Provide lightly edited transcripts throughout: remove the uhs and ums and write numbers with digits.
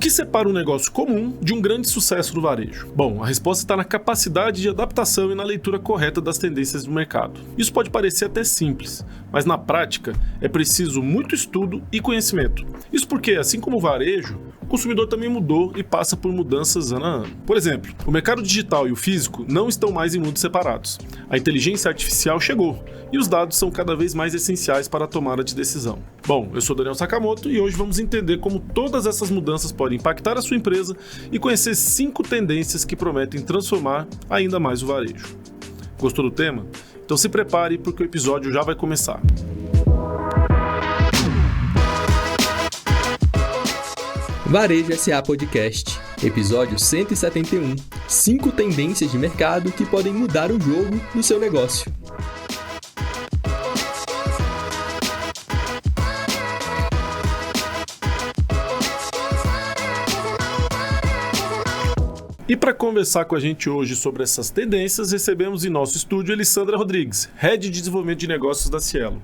que separa um negócio comum de um grande sucesso do varejo? Bom, a resposta está na capacidade de adaptação e na leitura correta das tendências do mercado. Isso pode parecer até simples, mas na prática é preciso muito estudo e conhecimento. Isso porque, assim como o varejo, o consumidor também mudou e passa por mudanças ano a ano. Por exemplo, o mercado digital e o físico não estão mais em mundos separados. A inteligência artificial chegou e os dados são cada vez mais essenciais para a tomada de decisão. Bom, eu sou Daniel Sakamoto e hoje vamos entender como todas essas mudanças podem impactar a sua empresa e conhecer 5 tendências que prometem transformar ainda mais o varejo. Gostou do tema? Então se prepare porque o episódio já vai começar. Varejo SA Podcast, episódio 171. 5 tendências de mercado que podem mudar o jogo do seu negócio. E para conversar com a gente hoje sobre essas tendências, recebemos em nosso estúdio Elissandra Rodrigues, Head de Desenvolvimento de Negócios da Cielo.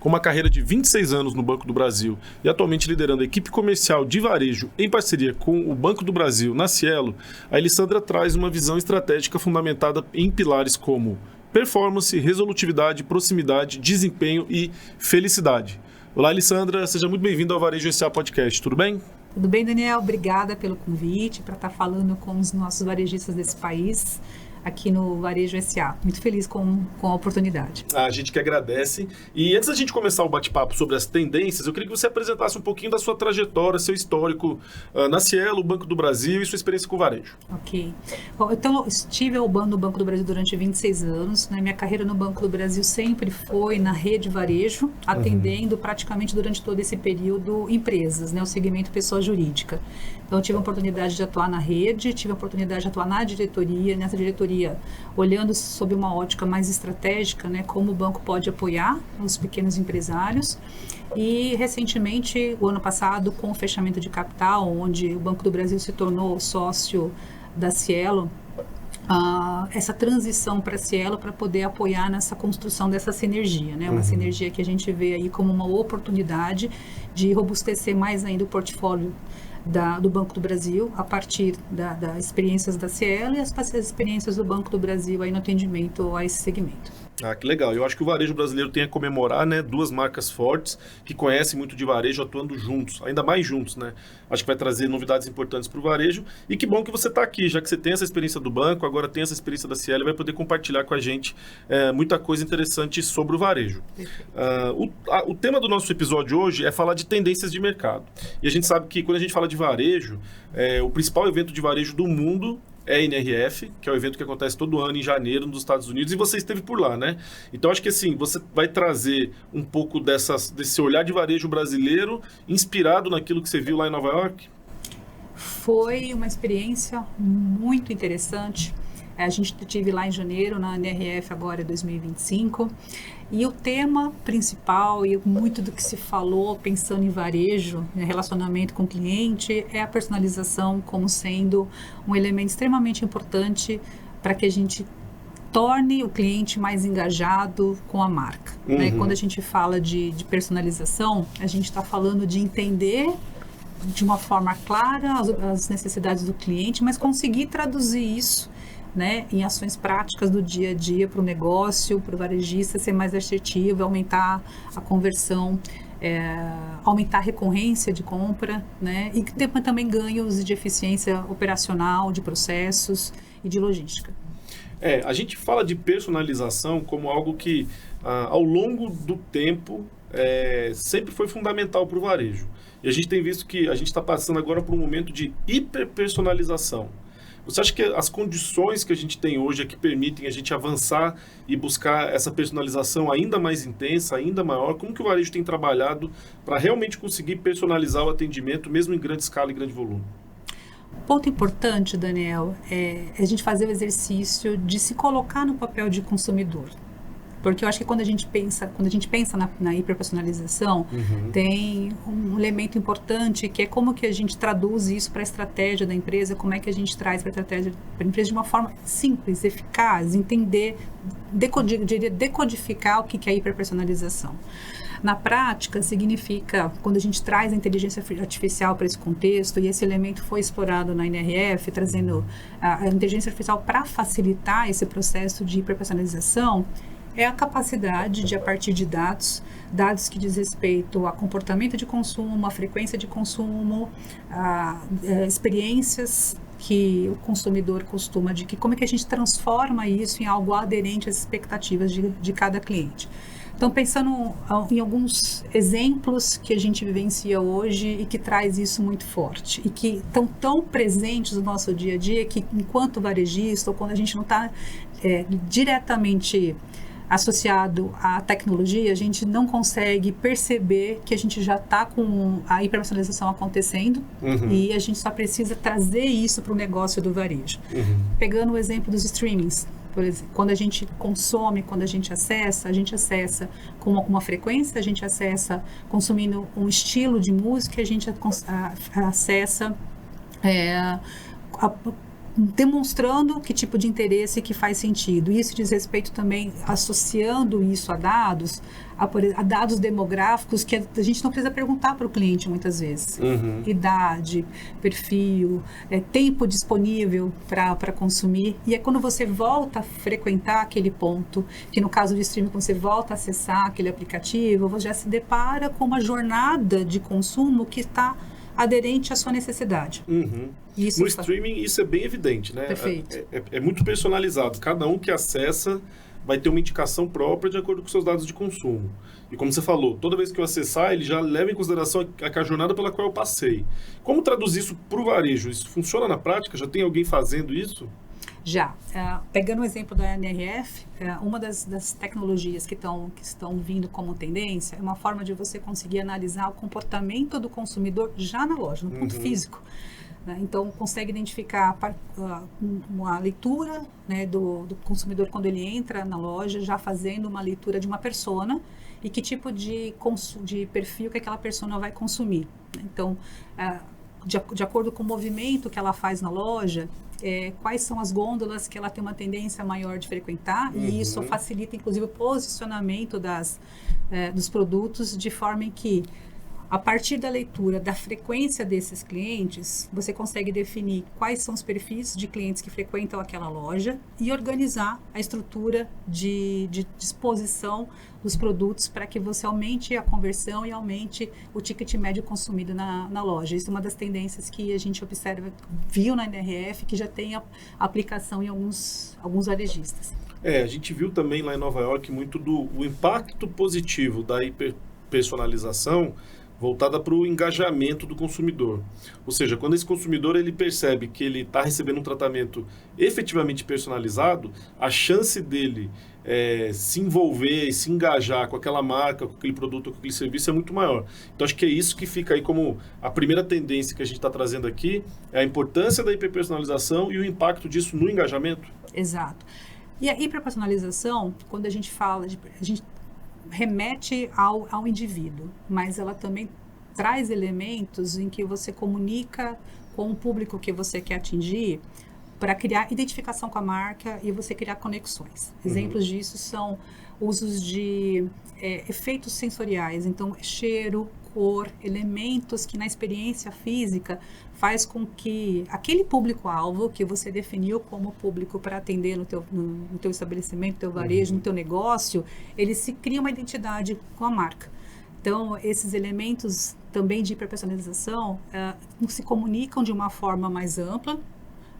Com uma carreira de 26 anos no Banco do Brasil e atualmente liderando a equipe comercial de varejo em parceria com o Banco do Brasil na Cielo, a Elissandra traz uma visão estratégica fundamentada em pilares como performance, resolutividade, proximidade, desempenho e felicidade. Olá, Elissandra, seja muito bem-vinda ao Varejo SA Podcast, tudo bem? Tudo bem, Daniel? Obrigada pelo convite para estar falando com os nossos varejistas desse país aqui no Varejo SA. Muito feliz com a oportunidade. A gente que agradece. E antes da gente começar o bate-papo sobre as tendências, eu queria que você apresentasse um pouquinho da sua trajetória, seu histórico na Cielo, Banco do Brasil e sua experiência com o varejo. Ok. Bom, então, eu estive no Banco do Brasil durante 26 anos. Né? Minha carreira no Banco do Brasil sempre foi na rede varejo, atendendo praticamente durante todo esse período empresas, né? O segmento pessoa jurídica. Então, eu tive a oportunidade de atuar na rede, tive a oportunidade de atuar na diretoria, nessa diretoria olhando sob uma ótica mais estratégica, né, como o banco pode apoiar os pequenos empresários. E recentemente, o ano passado, com o fechamento de capital, onde o Banco do Brasil se tornou sócio da Cielo, essa transição para a Cielo para poder apoiar nessa construção dessa sinergia, né? Uma sinergia que a gente vê aí como uma oportunidade de robustecer mais ainda o portfólio do Banco do Brasil, a partir das experiências da Cielo e as experiências do Banco do Brasil aí no atendimento a esse segmento. Ah, que legal. Eu acho que o varejo brasileiro tem a comemorar, né, 2 marcas fortes que conhecem muito de varejo atuando juntos, ainda mais juntos, né? Acho que vai trazer novidades importantes para o varejo e que bom que você está aqui, já que você tem essa experiência do banco, agora tem essa experiência da Cielo e vai poder compartilhar com a gente muita coisa interessante sobre o varejo. O tema do nosso episódio hoje é falar de tendências de mercado. E a gente sabe que quando a gente fala de varejo, o principal evento de varejo do mundo é a NRF, que é o evento que acontece todo ano em janeiro nos Estados Unidos, e você esteve por lá, né? Então, acho que assim, você vai trazer um pouco desse olhar de varejo brasileiro inspirado naquilo que você viu lá em Nova York? Foi uma experiência muito interessante. A gente esteve lá em janeiro, na NRF agora 2025, e o tema principal e muito do que se falou pensando em varejo, relacionamento com o cliente, é a personalização como sendo um elemento extremamente importante para que a gente torne o cliente mais engajado com a marca. Né? Quando a gente fala de personalização, a gente está falando de entender de uma forma clara as necessidades do cliente, mas conseguir traduzir isso, né, em ações práticas do dia a dia para o negócio, para o varejista ser mais assertivo, aumentar a conversão, aumentar a recorrência de compra, né, e também ganhos de eficiência operacional, de processos e de logística. A gente fala de personalização como algo que, ao longo do tempo, sempre foi fundamental para o varejo. E a gente tem visto que a gente está passando agora por um momento de hiperpersonalização. Você acha que as condições que a gente tem hoje é que permitem a gente avançar e buscar essa personalização ainda mais intensa, ainda maior? Como que o varejo tem trabalhado para realmente conseguir personalizar o atendimento, mesmo em grande escala e grande volume? Ponto importante, Daniel, é a gente fazer o exercício de se colocar no papel de consumidor. Porque eu acho que quando a gente pensa na hiperpersonalização, tem um elemento importante que é como que a gente traduz isso para a estratégia da empresa, como é que a gente traz para a estratégia da empresa de uma forma simples, eficaz, entender, decodificar o que é a hiperpersonalização. Na prática, significa, quando a gente traz a inteligência artificial para esse contexto, e esse elemento foi explorado na NRF, trazendo a inteligência artificial para facilitar esse processo de hiperpersonalização, é a capacidade de, a partir de dados que diz respeito a comportamento de consumo, a frequência de consumo, experiências que o consumidor costuma adquirir, como é que a gente transforma isso em algo aderente às expectativas de cada cliente. Então, pensando em alguns exemplos que a gente vivencia hoje e que traz isso muito forte e que estão tão presentes no nosso dia a dia que, enquanto varejista, ou quando a gente não está diretamente associado à tecnologia, a gente não consegue perceber que a gente já está com a hiperpersonalização acontecendo e a gente só precisa trazer isso para o negócio do varejo. Pegando o exemplo dos streamings, por exemplo, quando a gente consome, quando a gente acessa com uma frequência, a gente acessa consumindo um estilo de música, a gente acessa demonstrando que tipo de interesse que faz sentido. Isso diz respeito também, associando isso a dados demográficos que a gente não precisa perguntar para o cliente muitas vezes. Idade, perfil, tempo disponível para consumir. E é quando você volta a frequentar aquele ponto, que no caso de streaming, quando você volta a acessar aquele aplicativo, você já se depara com uma jornada de consumo que está aderente à sua necessidade. No streaming isso é bem evidente, né? Perfeito. É muito personalizado. Cada um que acessa vai ter uma indicação própria de acordo com seus dados de consumo. E como você falou, toda vez que eu acessar, ele já leva em consideração a jornada pela qual eu passei. Como traduzir isso para o varejo? Isso funciona na prática? Já tem alguém fazendo isso? Já. Pegando o exemplo da NRF, uma das tecnologias que estão vindo como tendência é uma forma de você conseguir analisar o comportamento do consumidor já na loja, no ponto físico. Né? Então, consegue identificar uma leitura, né, do consumidor quando ele entra na loja, já fazendo uma leitura de uma persona e que tipo de perfil que aquela persona vai consumir. Então, de acordo com o movimento que ela faz na loja, quais são as gôndolas que ela tem uma tendência maior de frequentar, e isso facilita, inclusive, o posicionamento dos produtos, de forma em que, a partir da leitura da frequência desses clientes, você consegue definir quais são os perfis de clientes que frequentam aquela loja e organizar a estrutura de disposição dos produtos para que você aumente a conversão e aumente o ticket médio consumido na loja. Isso é uma das tendências que a gente viu na NRF, que já tem aplicação em alguns varejistas. A gente viu também lá em Nova York muito o impacto positivo da hiperpersonalização voltada para o engajamento do consumidor. Ou seja, quando esse consumidor ele percebe que ele está recebendo um tratamento efetivamente personalizado, a chance dele se envolver e se engajar com aquela marca, com aquele produto, com aquele serviço é muito maior. Então, acho que é isso que fica aí como a primeira tendência que a gente está trazendo aqui, é a importância da hiperpersonalização e o impacto disso no engajamento. Exato. E a hiperpersonalização, quando a gente fala a gente remete ao indivíduo, mas ela também traz elementos em que você comunica com o público que você quer atingir para criar identificação com a marca e você criar conexões. Exemplos disso são usos de efeitos sensoriais, então cheiro, cor, elementos que na experiência física faz com que aquele público-alvo que você definiu como público para atender no teu estabelecimento, no teu varejo, no teu negócio, ele se cria uma identidade com a marca. Então, esses elementos também de hiperpersonalização se comunicam de uma forma mais ampla,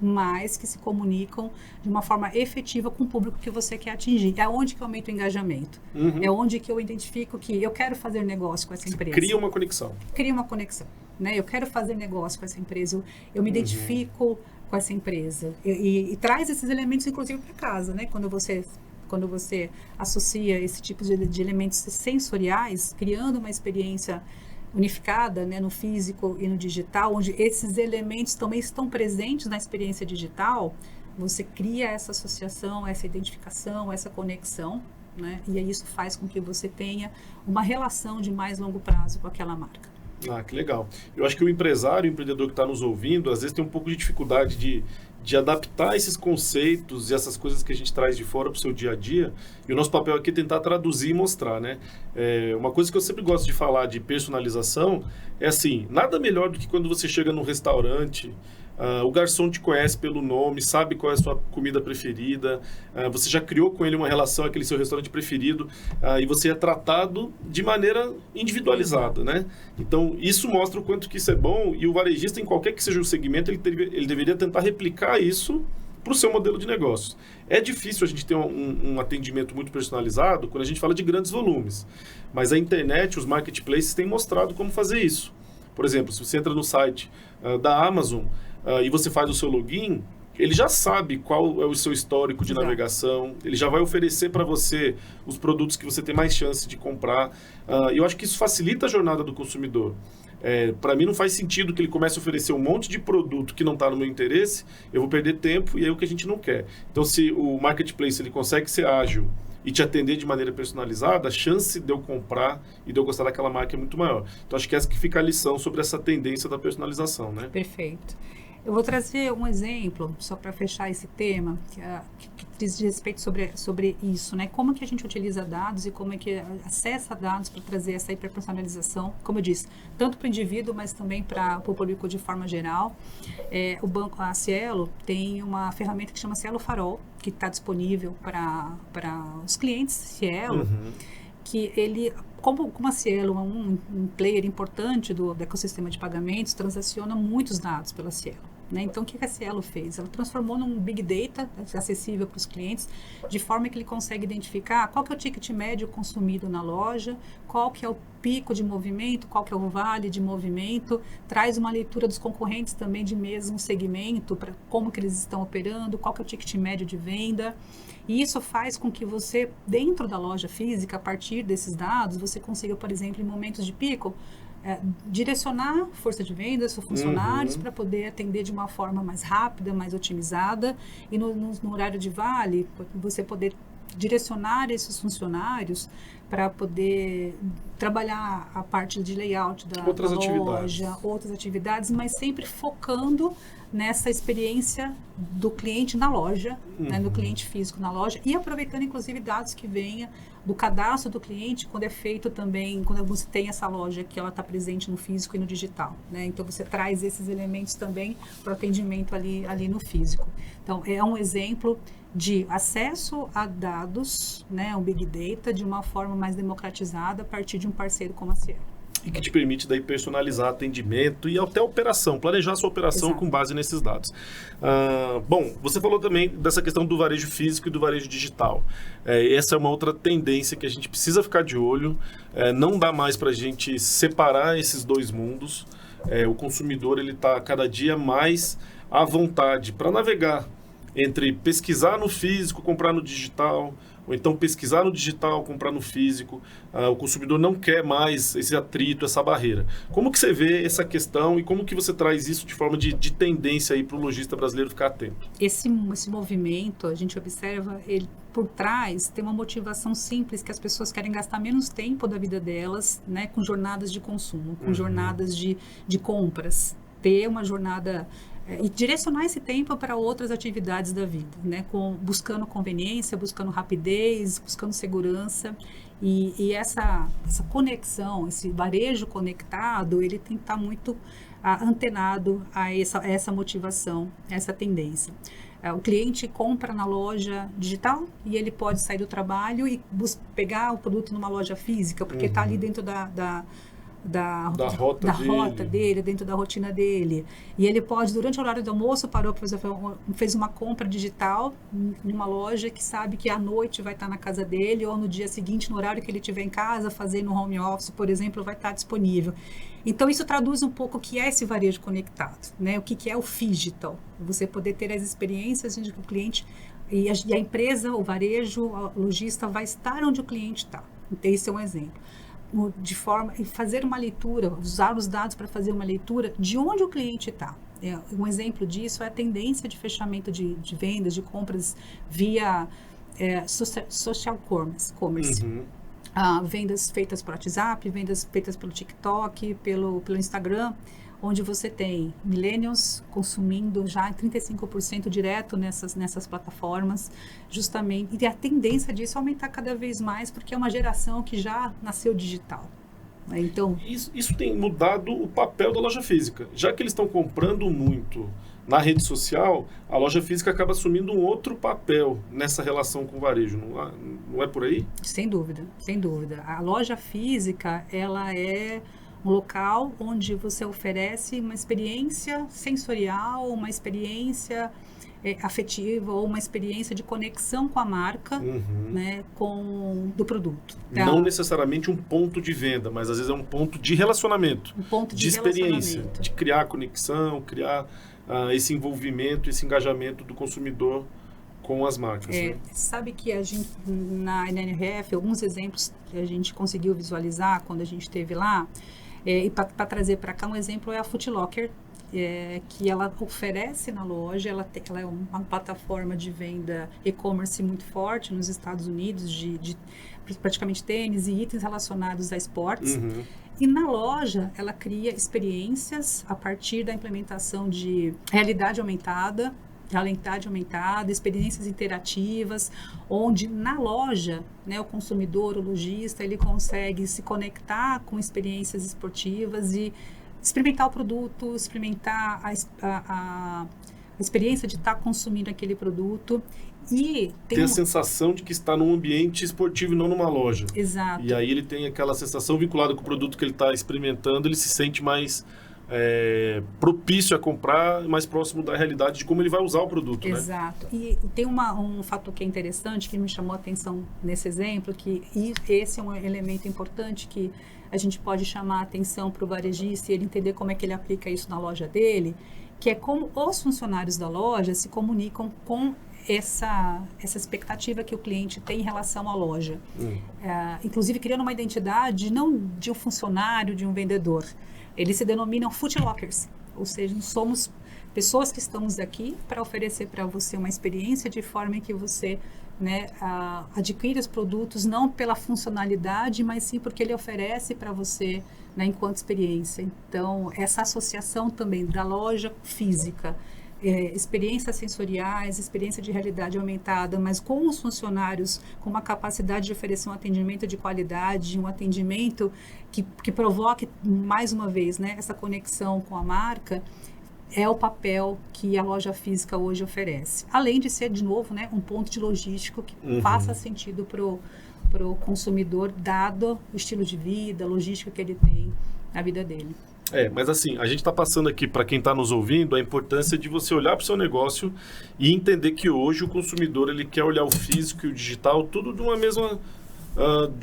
mas que se comunicam de uma forma efetiva com o público que você quer atingir. É onde que aumenta o engajamento. É onde que eu identifico que eu quero fazer negócio com essa empresa. Cria uma conexão. Cria uma conexão. Né? Eu quero fazer negócio com essa empresa. Eu me identifico com essa empresa. E traz esses elementos, inclusive, para casa. Né? Quando você associa esse tipo de elementos sensoriais, criando uma experiência unificada, né, no físico e no digital, onde esses elementos também estão presentes na experiência digital, você cria essa associação, essa identificação, essa conexão, né, e aí isso faz com que você tenha uma relação de mais longo prazo com aquela marca. Que legal. Eu acho que o empresário, o empreendedor que está nos ouvindo, às vezes tem um pouco de dificuldade de adaptar esses conceitos e essas coisas que a gente traz de fora para o seu dia a dia. E o nosso papel aqui é tentar traduzir e mostrar, né? Uma coisa que eu sempre gosto de falar de personalização é assim, nada melhor do que quando você chega num restaurante, o garçom te conhece pelo nome, sabe qual é a sua comida preferida, você já criou com ele uma relação, aquele seu restaurante preferido, e você é tratado de maneira individualizada, né? Então, isso mostra o quanto que isso é bom, e o varejista, em qualquer que seja o segmento, ele deveria tentar replicar isso para o seu modelo de negócio. É difícil a gente ter um atendimento muito personalizado quando a gente fala de grandes volumes, mas a internet, os marketplaces têm mostrado como fazer isso. Por exemplo, se você entra no site da Amazon, e você faz o seu login, ele já sabe qual é o seu histórico de navegação, ele já vai oferecer para você os produtos que você tem mais chance de comprar. E eu acho que isso facilita a jornada do consumidor. Para mim não faz sentido que ele comece a oferecer um monte de produto que não está no meu interesse, eu vou perder tempo e é o que a gente não quer. Então, se o marketplace ele consegue ser ágil e te atender de maneira personalizada, a chance de eu comprar e de eu gostar daquela marca é muito maior. Então, acho que essa que fica a lição sobre essa tendência da personalização, né? Perfeito. Eu vou trazer um exemplo, só para fechar esse tema, que diz respeito sobre isso, né? Como que a gente utiliza dados e como é que acessa dados para trazer essa hiperpersonalização, como eu disse, tanto para o indivíduo, mas também para o público de forma geral. O banco, a Cielo, tem uma ferramenta que chama Cielo Farol, que está disponível para os clientes Cielo, que ele, como a Cielo é um player importante do ecossistema de pagamentos, transaciona muitos dados pela Cielo. Né? Então, o que a Cielo fez? Ela transformou num Big Data acessível para os clientes, de forma que ele consegue identificar qual que é o ticket médio consumido na loja, qual que é o pico de movimento, qual que é o vale de movimento, traz uma leitura dos concorrentes também de mesmo segmento, para como que eles estão operando, qual que é o ticket médio de venda. E isso faz com que você, dentro da loja física, a partir desses dados, você consiga, por exemplo, em momentos de pico, direcionar força de vendas, funcionários, para poder atender de uma forma mais rápida, mais otimizada, e no horário de vale, você poder direcionar esses funcionários para poder trabalhar a parte de layout da loja, outras atividades, mas sempre focando nessa experiência do cliente na loja, né, do cliente físico na loja, e aproveitando inclusive dados que venha do cadastro do cliente, quando é feito também, quando você tem essa loja que ela está presente no físico e no digital, né? Então você traz esses elementos também para o atendimento ali no físico. Então é um exemplo de acesso a dados, né, um Big Data, de uma forma mais democratizada a partir de um parceiro como a Cielo. E que te permite daí personalizar atendimento e até a operação, planejar a sua operação com base nesses dados. Bom, você falou também dessa questão do varejo físico e do varejo digital. Essa é uma outra tendência que a gente precisa ficar de olho. Não dá mais para a gente separar esses dois mundos. O consumidor ele está cada dia mais à vontade para navegar entre pesquisar no físico, comprar no digital, ou então pesquisar no digital, comprar no físico. O consumidor não quer mais esse atrito, essa barreira. Como que você vê essa questão e como que você traz isso de forma de tendência para o lojista brasileiro ficar atento? Esse movimento, a gente observa, ele por trás tem uma motivação simples, que as pessoas querem gastar menos tempo da vida delas, né, com jornadas de consumo, com jornadas de compras, ter uma jornada... e direcionar esse tempo para outras atividades da vida, né? Buscando conveniência, buscando rapidez, buscando segurança, e essa conexão, esse varejo conectado, ele tem que estar muito antenado a essa motivação, essa tendência. O cliente compra na loja digital e ele pode sair do trabalho e pegar o produto numa loja física, porque está ali dentro da rota dele, dentro da rotina dele. E ele pode, durante o horário do almoço, fez uma compra digital numa loja que sabe que à noite vai estar na casa dele, ou no dia seguinte, no horário que ele estiver em casa, fazer no home office, por exemplo, vai estar disponível. Então, isso traduz um pouco o que é esse varejo conectado, né? O que é o phygital. Você poder ter as experiências onde o cliente e a empresa, o varejo, o lojista vai estar onde o cliente está. Então, esse é um exemplo. De forma e fazer uma leitura, usar os dados para fazer uma leitura de onde o cliente está. Um exemplo disso é a tendência de fechamento de vendas, de compras via social commerce. vendas feitas por WhatsApp, vendas feitas pelo TikTok, pelo Instagram, onde você tem millennials consumindo já 35% direto nessas plataformas, justamente, e a tendência disso é aumentar cada vez mais, porque é uma geração que já nasceu digital. Então, isso tem mudado o papel da loja física. Já que eles estão comprando muito na rede social, a loja física acaba assumindo um outro papel nessa relação com o varejo. Não é por aí? Sem dúvida, sem dúvida. A loja física, ela é um local onde você oferece uma experiência sensorial, uma experiência afetiva ou uma experiência de conexão com a marca, né, do produto. Tá? Não necessariamente um ponto de venda, mas às vezes é um ponto de relacionamento, Um ponto de experiência, relacionamento. de criar conexão, criar esse envolvimento, esse engajamento do consumidor com as marcas. Né? Sabe que a gente, na NRF, alguns exemplos que a gente conseguiu visualizar quando a gente esteve lá, e para trazer para cá um exemplo é a Foot Locker, que ela oferece na loja, ela é uma plataforma de venda e-commerce muito forte nos Estados Unidos, de praticamente tênis e itens relacionados a esportes. E na loja, ela cria experiências a partir da implementação de realidade aumentada, experiências interativas, onde na loja, né, o consumidor, o lojista, ele consegue se conectar com experiências esportivas e experimentar o produto, experimentar a experiência de estar consumindo aquele produto e tem a sensação de que está num ambiente esportivo e não numa loja. Exato. E aí ele tem aquela sensação vinculada com o produto que ele está experimentando, ele se sente mais propício a comprar, mais próximo da realidade de como ele vai usar o produto. Exato. Né? E tem um fator que é interessante, que me chamou a atenção nesse exemplo, que esse é um elemento importante que a gente pode chamar a atenção para o varejista e ele entender como é que ele aplica isso na loja dele, que é como os funcionários da loja se comunicam com essa expectativa que o cliente tem em relação à loja. Inclusive criando uma identidade não de um funcionário, de um vendedor. Eles se denominam Foot Lockers, ou seja, somos pessoas que estamos aqui para oferecer para você uma experiência de forma que você, né, adquire os produtos não pela funcionalidade, mas sim porque ele oferece para você, né, enquanto experiência. Então, essa associação também da loja física, experiências sensoriais, experiência de realidade aumentada, mas com os funcionários com uma capacidade de oferecer um atendimento de qualidade, um atendimento que provoque, mais uma vez, né, essa conexão com a marca, é o papel que a loja física hoje oferece. Além de ser, de novo, né, um ponto de logístico que faça sentido para o consumidor, dado o estilo de vida, a logística que ele tem na vida dele. Mas assim, a gente está passando aqui para quem está nos ouvindo a importância de você olhar para o seu negócio e entender que hoje o consumidor ele quer olhar o físico e o digital tudo de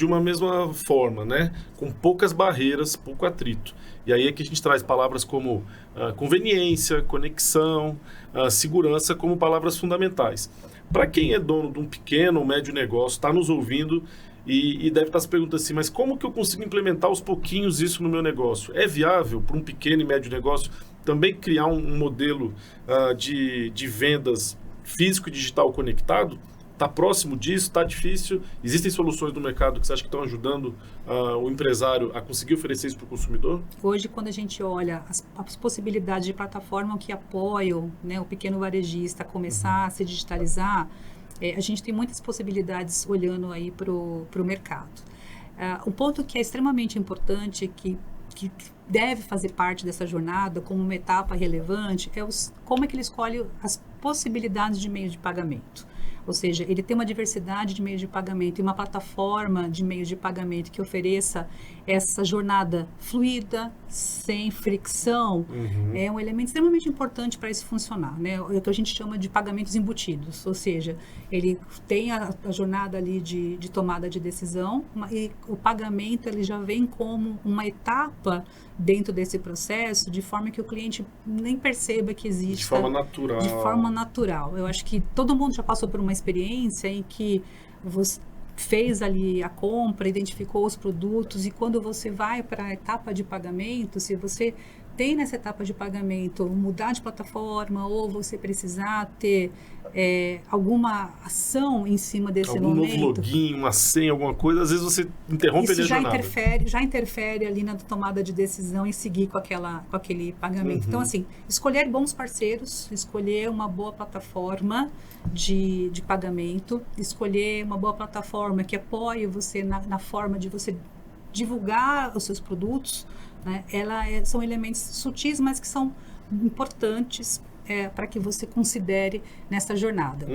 uma mesma forma, né? Com poucas barreiras, pouco atrito. E aí é que a gente traz palavras como conveniência, conexão, segurança como palavras fundamentais. Para quem é dono de um pequeno ou médio negócio, está nos ouvindo e deve estar se perguntando assim, mas como que eu consigo implementar aos pouquinhos isso no meu negócio? É viável para um pequeno e médio negócio também criar um modelo de vendas físico e digital conectado? Está próximo disso? Está difícil? Existem soluções no mercado que você acha que estão ajudando o empresário a conseguir oferecer isso para o consumidor? Hoje, quando a gente olha as possibilidades de plataforma que apoiam, né, o pequeno varejista a começar a se digitalizar, a gente tem muitas possibilidades olhando aí para o mercado. Um ponto que é extremamente importante, que deve fazer parte dessa jornada como uma etapa relevante, é como é que ele escolhe as possibilidades de meio de pagamento. Ou seja, ele tem uma diversidade de meios de pagamento e uma plataforma de meios de pagamento que ofereça essa jornada fluida, sem fricção, é um elemento extremamente importante para isso funcionar, né? É o que a gente chama de pagamentos embutidos, ou seja, ele tem a jornada ali de tomada de decisão e o pagamento ele já vem como uma etapa dentro desse processo, de forma que o cliente nem perceba que existe. De forma natural. De forma natural. Eu acho que todo mundo já passou por uma experiência em que você fez ali a compra, identificou os produtos e quando você vai para a etapa de pagamento, se você tem nessa etapa de pagamento mudar de plataforma ou você precisar ter alguma ação em cima desse algum momento. Novo login, uma senha, alguma coisa, às vezes você interrompe isso a jornada. já interfere ali na tomada de decisão em seguir com aquele pagamento. Então, assim, escolher bons parceiros, escolher uma boa plataforma de pagamento, escolher uma boa plataforma que apoie você na forma de você divulgar os seus produtos, né? São elementos sutis, mas que são importantes para que você considere nessa jornada.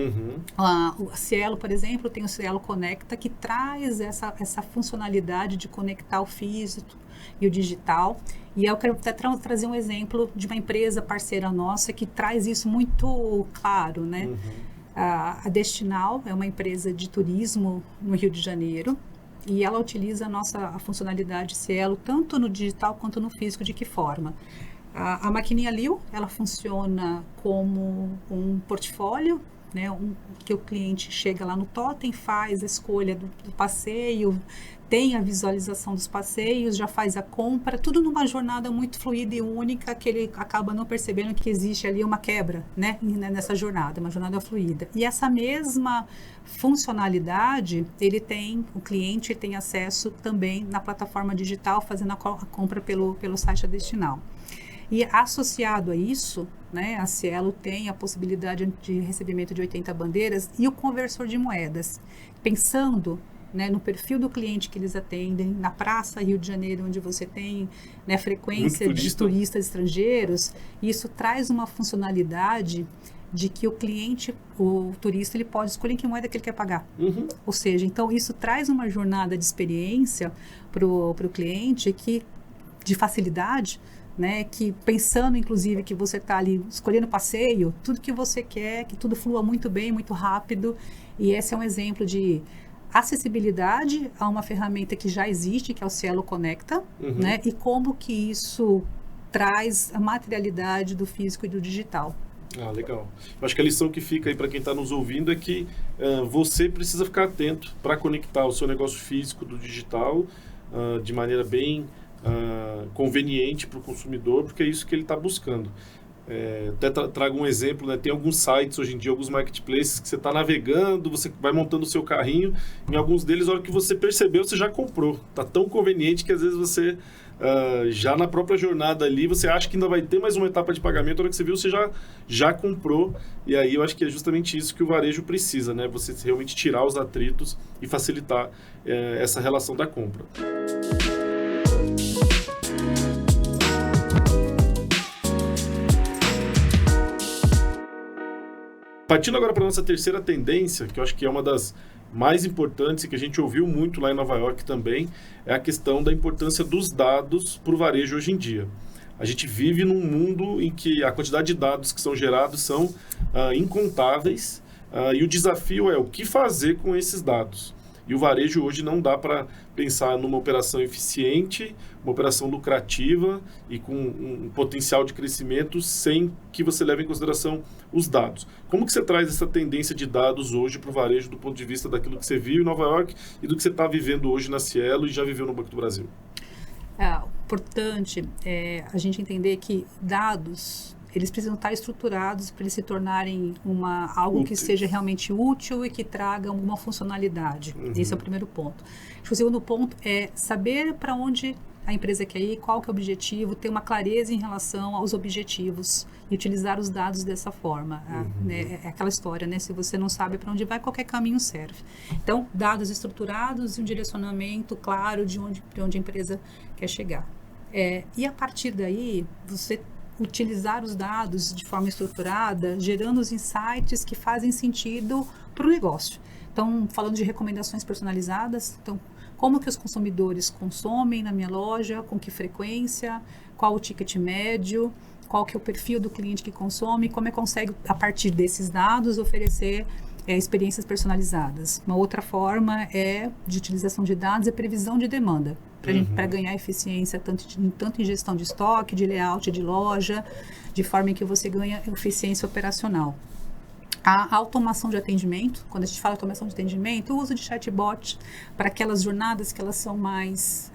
A Cielo, por exemplo, tem o Cielo Conecta, que traz essa funcionalidade de conectar o físico e o digital. E eu quero até trazer um exemplo de uma empresa parceira nossa que traz isso muito claro, né? A Destinal é uma empresa de turismo no Rio de Janeiro, e ela utiliza a funcionalidade Cielo tanto no digital quanto no físico. De que forma? A maquininha Liu, ela funciona como um portfólio, né, que o cliente chega lá no totem, faz a escolha do passeio, tem a visualização dos passeios, já faz a compra, tudo numa jornada muito fluida e única, que ele acaba não percebendo que existe ali uma quebra, né, nessa jornada, uma jornada fluida. E essa mesma funcionalidade, o cliente tem acesso também na plataforma digital, fazendo a compra pelo site Destinal. E associado a isso, né, a Cielo tem a possibilidade de recebimento de 80 bandeiras e o conversor de moedas. Pensando, né, no perfil do cliente que eles atendem, na Praça Rio de Janeiro, onde você tem, né, frequência de turistas estrangeiros, isso traz uma funcionalidade de que o turista, ele pode escolher em que moeda que ele quer pagar. Ou seja, então isso traz uma jornada de experiência para o cliente de facilidade, né, que pensando inclusive que você está ali escolhendo passeio, tudo que você quer, que tudo flua muito bem, muito rápido. E esse é um exemplo de acessibilidade a uma ferramenta que já existe, que é o Cielo Conecta, né, e como que isso traz a materialidade do físico e do digital. Legal. Eu acho que a lição que fica aí para quem está nos ouvindo é que você precisa ficar atento para conectar o seu negócio físico do digital de maneira bem conveniente para o consumidor, porque é isso que ele está buscando. Até trago um exemplo, né? Tem alguns sites hoje em dia, alguns marketplaces que você está navegando, você vai montando o seu carrinho, em alguns deles, a hora que você percebeu, você já comprou. Está tão conveniente que às vezes você, já na própria jornada ali, você acha que ainda vai ter mais uma etapa de pagamento, a hora que você viu, você já comprou. E aí eu acho que é justamente isso que o varejo precisa, né? Você realmente tirar os atritos e facilitar essa relação da compra. Partindo agora para a nossa terceira tendência, que eu acho que é uma das mais importantes e que a gente ouviu muito lá em Nova York também, é a questão da importância dos dados para o varejo hoje em dia. A gente vive num mundo em que a quantidade de dados que são gerados são incontáveis, e o desafio é o que fazer com esses dados. E o varejo hoje não dá para pensar numa operação eficiente, uma operação lucrativa e com um potencial de crescimento sem que você leve em consideração os dados. Como que você traz essa tendência de dados hoje para o varejo do ponto de vista daquilo que você viu em Nova York e do que você está vivendo hoje na Cielo e já viveu no Banco do Brasil? Importante a gente entender que dados, eles precisam estar estruturados para eles se tornarem algo que seja realmente útil e que traga alguma funcionalidade. Esse é o primeiro ponto. O segundo ponto é saber para onde a empresa quer ir, qual que é o objetivo, ter uma clareza em relação aos objetivos e utilizar os dados dessa forma. Né? É aquela história, né? Se você não sabe para onde vai, qualquer caminho serve. Então, dados estruturados e um direcionamento claro de onde a empresa quer chegar. E a partir daí, você utilizar os dados de forma estruturada, gerando os insights que fazem sentido para o negócio. Então, falando de recomendações personalizadas, então, como que os consumidores consomem na minha loja, com que frequência, qual o ticket médio, qual que é o perfil do cliente que consome, como consegue, a partir desses dados, oferecer experiências personalizadas. Uma outra forma de utilização de dados é previsão de demanda, para ganhar eficiência tanto em gestão de estoque, de layout de loja, de forma em que você ganha eficiência operacional. A automação de atendimento, quando a gente fala automação de atendimento, o uso de chatbot para aquelas jornadas que elas são mais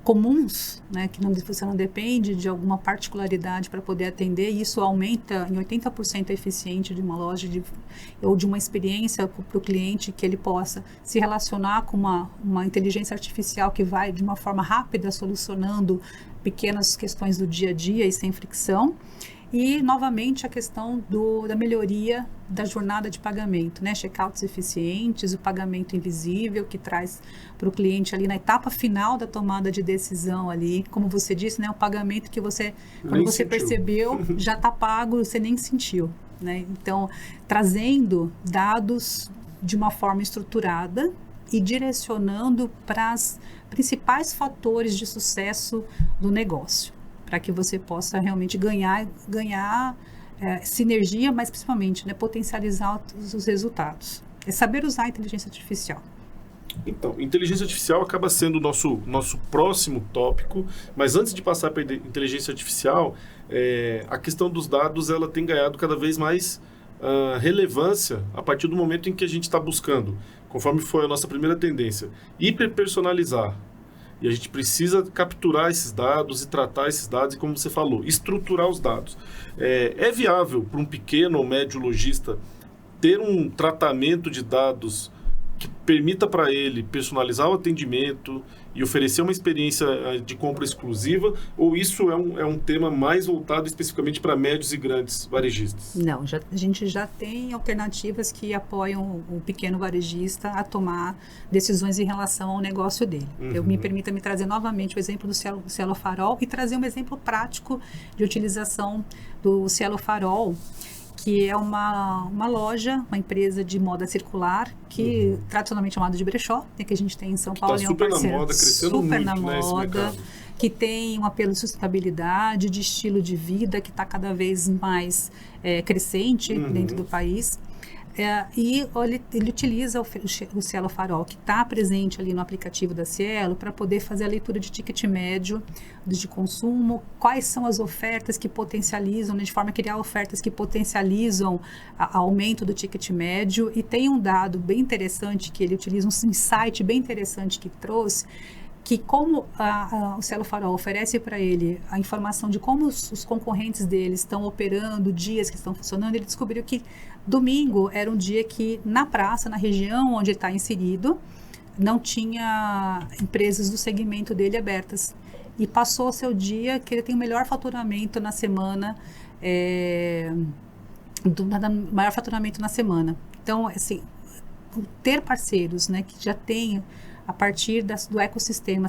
comuns, né, que você não depende de alguma particularidade para poder atender, e isso aumenta em 80% a eficiência de uma loja ou de uma experiência para o cliente, que ele possa se relacionar com uma inteligência artificial que vai de uma forma rápida solucionando pequenas questões do dia a dia e sem fricção. E, novamente, a questão da melhoria da jornada de pagamento, né? Checkouts eficientes, o pagamento invisível, que traz para o cliente ali na etapa final da tomada de decisão ali, como você disse, né? O pagamento que você, quando você percebeu, já está pago, você nem sentiu, né? Então, trazendo dados de uma forma estruturada e direcionando para os principais fatores de sucesso do negócio, para que você possa realmente ganhar sinergia, mas principalmente, né, potencializar os resultados. É saber usar a inteligência artificial. Então, inteligência artificial acaba sendo o nosso próximo tópico, mas antes de passar para a inteligência artificial, a questão dos dados ela tem ganhado cada vez mais relevância a partir do momento em que a gente está buscando, conforme foi a nossa primeira tendência, hiperpersonalizar. E a gente precisa capturar esses dados e tratar esses dados, e como você falou, estruturar os dados. É viável para um pequeno ou médio lojista ter um tratamento de dados que permita para ele personalizar o atendimento e oferecer uma experiência de compra exclusiva, ou isso é um tema mais voltado especificamente para médios e grandes varejistas? Não, a gente já tem alternativas que apoiam o pequeno varejista a tomar decisões em relação ao negócio dele. Me permita me trazer novamente o exemplo do Cielo Farol e trazer um exemplo prático de utilização do Cielo Farol, que é uma loja, uma empresa de moda circular, que tradicionalmente chamada de brechó, que a gente tem em São Paulo. Está super na moda, crescendo super muito, na né, moda, que tem um apelo de sustentabilidade, de estilo de vida, que está cada vez mais crescente dentro do país. E ele utiliza o Cielo Farol, que está presente ali no aplicativo da Cielo, para poder fazer a leitura de ticket médio de consumo, quais são as ofertas que potencializam, né, de forma a criar ofertas que potencializam o aumento do ticket médio. E tem um dado bem interessante que ele utiliza, um insight bem interessante que trouxe, que como o Cielo Farol oferece para ele a informação de como os concorrentes dele estão operando, dias que estão funcionando, ele descobriu que domingo era um dia que na praça, na região onde ele está inserido, não tinha empresas do segmento dele abertas. E passou o seu dia que ele tem o melhor faturamento na semana, maior faturamento na semana. Então, assim, ter parceiros, né, que já tenham a partir do ecossistema,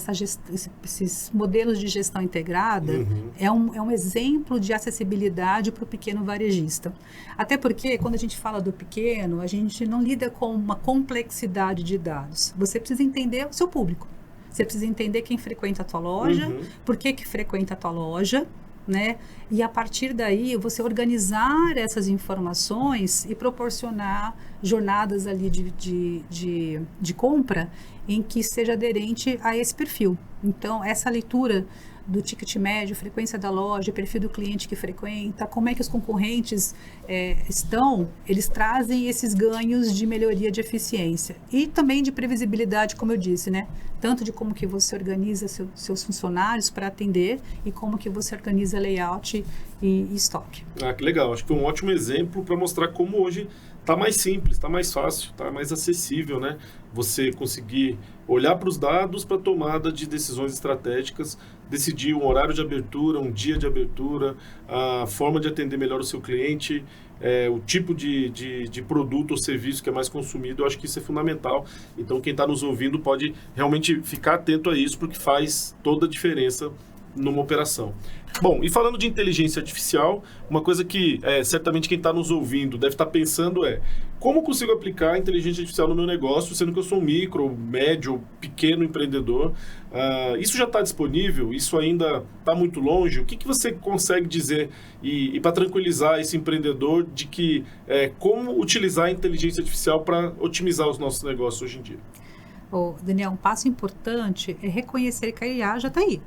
esses modelos de gestão integrada, é um exemplo de acessibilidade para o pequeno varejista. Até porque, quando a gente fala do pequeno, a gente não lida com uma complexidade de dados. Você precisa entender o seu público. Você precisa entender quem frequenta a tua loja, por que frequenta a tua loja, né? E a partir daí você organizar essas informações e proporcionar jornadas ali de compra em que seja aderente a esse perfil. Então, essa leitura do ticket médio, frequência da loja, perfil do cliente que frequenta, como é que os concorrentes estão, eles trazem esses ganhos de melhoria de eficiência e também de previsibilidade, como eu disse, né? Tanto de como que você organiza seus funcionários para atender e como que você organiza layout e estoque. Que legal. Acho que foi um ótimo exemplo para mostrar como hoje está mais simples, está mais fácil, está mais acessível, né? Você conseguir olhar para os dados para tomada de decisões estratégicas, decidir um horário de abertura, um dia de abertura, a forma de atender melhor o seu cliente, o tipo de produto ou serviço que é mais consumido. Eu acho que isso é fundamental. Então, quem está nos ouvindo pode realmente ficar atento a isso, porque faz toda a diferença numa operação. Bom, e falando de inteligência artificial, uma coisa que certamente quem está nos ouvindo deve estar pensando como eu consigo aplicar a inteligência artificial no meu negócio, sendo que eu sou um micro, médio, pequeno empreendedor. Isso já está disponível? Isso ainda está muito longe? O que você consegue dizer e para tranquilizar esse empreendedor de que como utilizar a inteligência artificial para otimizar os nossos negócios hoje em dia? Daniel, um passo importante é reconhecer que a IA já está aí.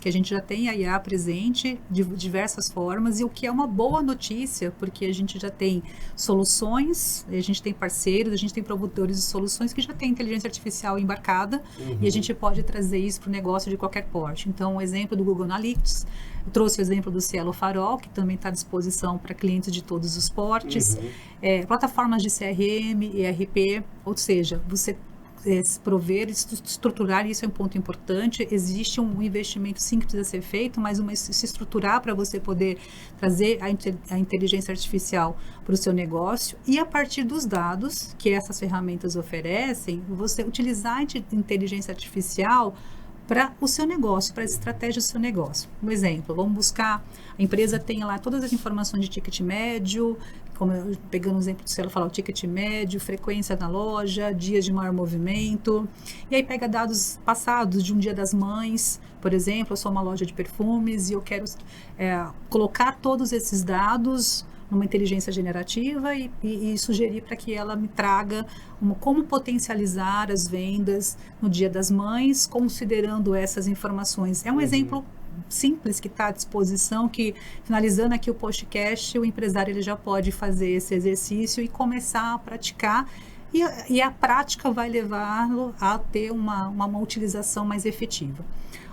que a gente já tem a IA presente de diversas formas, e o que é uma boa notícia, porque a gente já tem soluções, a gente tem parceiros, a gente tem produtores de soluções que já tem inteligência artificial embarcada, e a gente pode trazer isso para o negócio de qualquer porte. Então, o exemplo do Google Analytics, eu trouxe o exemplo do Cielo Farol, que também está à disposição para clientes de todos os portes, plataformas de CRM, ERP, ou seja, você prover, estruturar, isso é um ponto importante. Existe um investimento sim que precisa ser feito, mas se estruturar para você poder trazer a inteligência artificial para o seu negócio, e a partir dos dados que essas ferramentas oferecem, você utilizar a inteligência artificial para o seu negócio, para a estratégia do seu negócio. Um exemplo, vamos buscar, a empresa tem lá todas as informações de ticket médio, pegando o exemplo do Cielo Farol, ticket médio, frequência na loja, dias de maior movimento, e aí pega dados passados de um Dia das Mães, por exemplo, eu sou uma loja de perfumes e eu quero colocar todos esses dados numa inteligência generativa e sugerir para que ela me traga como potencializar as vendas no Dia das Mães, considerando essas informações. É um exemplo simples que está à disposição, que, finalizando aqui o podcast, o empresário ele já pode fazer esse exercício e começar a praticar, e a prática vai levá-lo a ter uma utilização mais efetiva.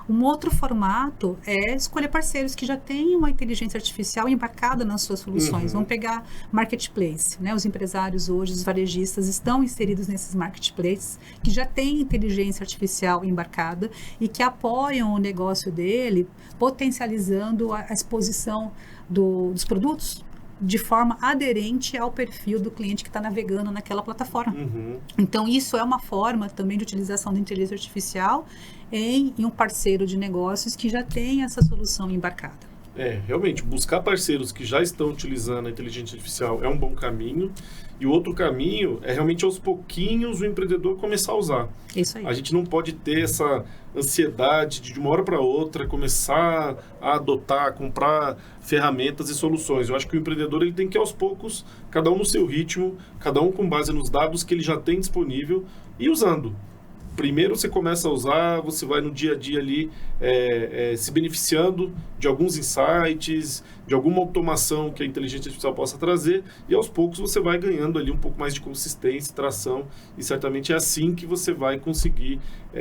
Um outro formato é escolher parceiros que já têm uma inteligência artificial embarcada nas suas soluções. Vamos pegar marketplace, né? Os empresários hoje, os varejistas, estão inseridos nesses marketplaces que já têm inteligência artificial embarcada e que apoiam o negócio dele, potencializando a exposição dos produtos de forma aderente ao perfil do cliente que está navegando naquela plataforma. Então, isso é uma forma também de utilização da inteligência artificial em um parceiro de negócios que já tem essa solução embarcada. Realmente, buscar parceiros que já estão utilizando a inteligência artificial é um bom caminho. E o outro caminho é realmente aos pouquinhos o empreendedor começar a usar. Isso aí. A gente não pode ter essa ansiedade de uma hora para outra começar a adotar, a comprar ferramentas e soluções. Eu acho que o empreendedor ele tem que ir aos poucos, cada um no seu ritmo, cada um com base nos dados que ele já tem disponível e usando. Primeiro você começa a usar, você vai no dia a dia ali se beneficiando de alguns insights, de alguma automação que a inteligência artificial possa trazer, e aos poucos você vai ganhando ali um pouco mais de consistência, tração, e certamente é assim que você vai conseguir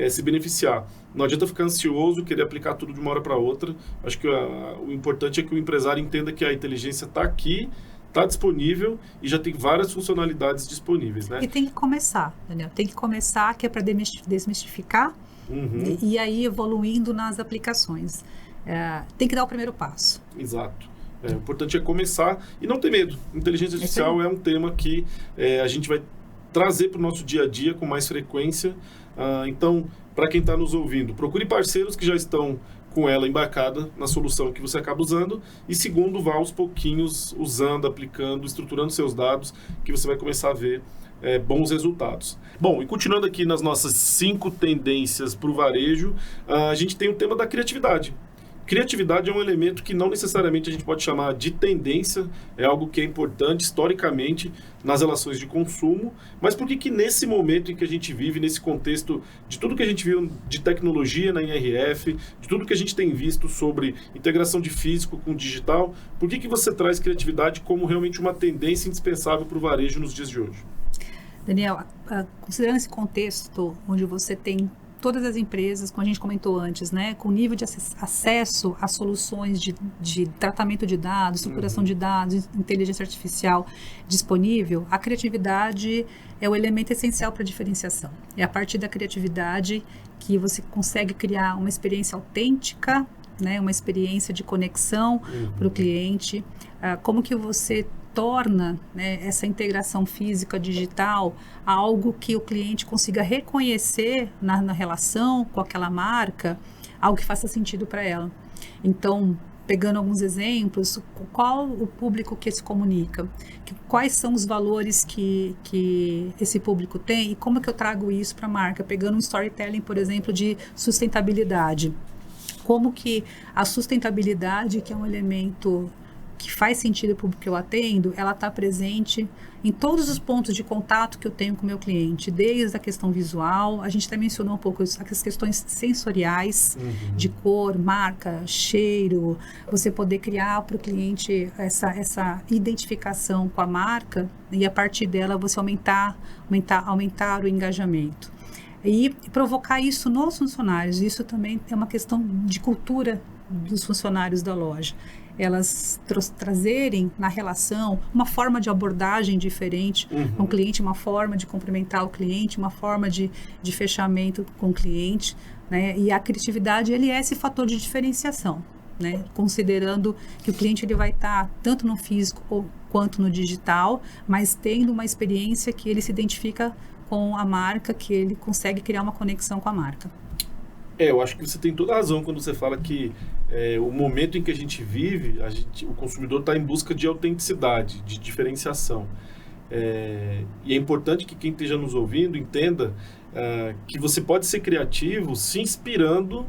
se beneficiar. Não adianta ficar ansioso, querer aplicar tudo de uma hora para outra. Acho que o importante é que o empresário entenda que a inteligência está aqui, está disponível e já tem várias funcionalidades disponíveis, né? E tem que começar, Daniel. Tem que começar, que é para desmistificar e aí evoluindo nas aplicações. Tem que dar o primeiro passo. Exato. O importante é começar e não ter medo. Inteligência artificial é um tema que a gente vai trazer para o nosso dia a dia com mais frequência. Então, para quem está nos ouvindo, procure parceiros que já estão com ela embarcada na solução que você acaba usando, e segundo, vá aos pouquinhos usando, aplicando, estruturando seus dados, que você vai começar a ver bons resultados. Bom, e continuando aqui nas nossas 5 tendências para o varejo, a gente tem o tema da criatividade. Criatividade é um elemento que não necessariamente a gente pode chamar de tendência, é algo que é importante historicamente nas relações de consumo, mas por que nesse momento em que a gente vive, nesse contexto de tudo que a gente viu de tecnologia na NRF, de tudo que a gente tem visto sobre integração de físico com digital, por que você traz criatividade como realmente uma tendência indispensável para o varejo nos dias de hoje? Daniel, considerando esse contexto onde você tem todas as empresas, como a gente comentou antes, né, com nível de acesso a soluções de tratamento de dados, estruturação de dados, inteligência artificial disponível, a criatividade é o elemento essencial para a diferenciação. É a partir da criatividade que você consegue criar uma experiência autêntica, né, uma experiência de conexão para o cliente. Como que você torna, né, essa integração física digital algo que o cliente consiga reconhecer na relação com aquela marca, algo que faça sentido para ela. Então, pegando alguns exemplos, qual o público que se comunica, quais são os valores que esse público tem e como que eu trago isso para a marca, pegando um storytelling, por exemplo, de sustentabilidade. Como que a sustentabilidade, que é um elemento que faz sentido para o que eu atendo, ela está presente em todos os pontos de contato que eu tenho com o meu cliente, desde a questão visual, a gente até mencionou um pouco as questões sensoriais, de cor, marca, cheiro, você poder criar para o cliente essa identificação com a marca e a partir dela você aumentar o engajamento. E provocar isso nos funcionários, isso também é uma questão de cultura dos funcionários da loja. Elas trazerem na relação uma forma de abordagem diferente com o cliente, uma forma de cumprimentar o cliente, uma forma de fechamento com o cliente, né? E a criatividade, ele é esse fator de diferenciação, né? Considerando que o cliente ele vai estar tanto no físico quanto no digital, mas tendo uma experiência que ele se identifica com a marca, que ele consegue criar uma conexão com a marca. Eu acho que você tem toda a razão quando você fala que o momento em que a gente vive, o consumidor está em busca de autenticidade, de diferenciação. E é importante que quem esteja nos ouvindo entenda que você pode ser criativo se inspirando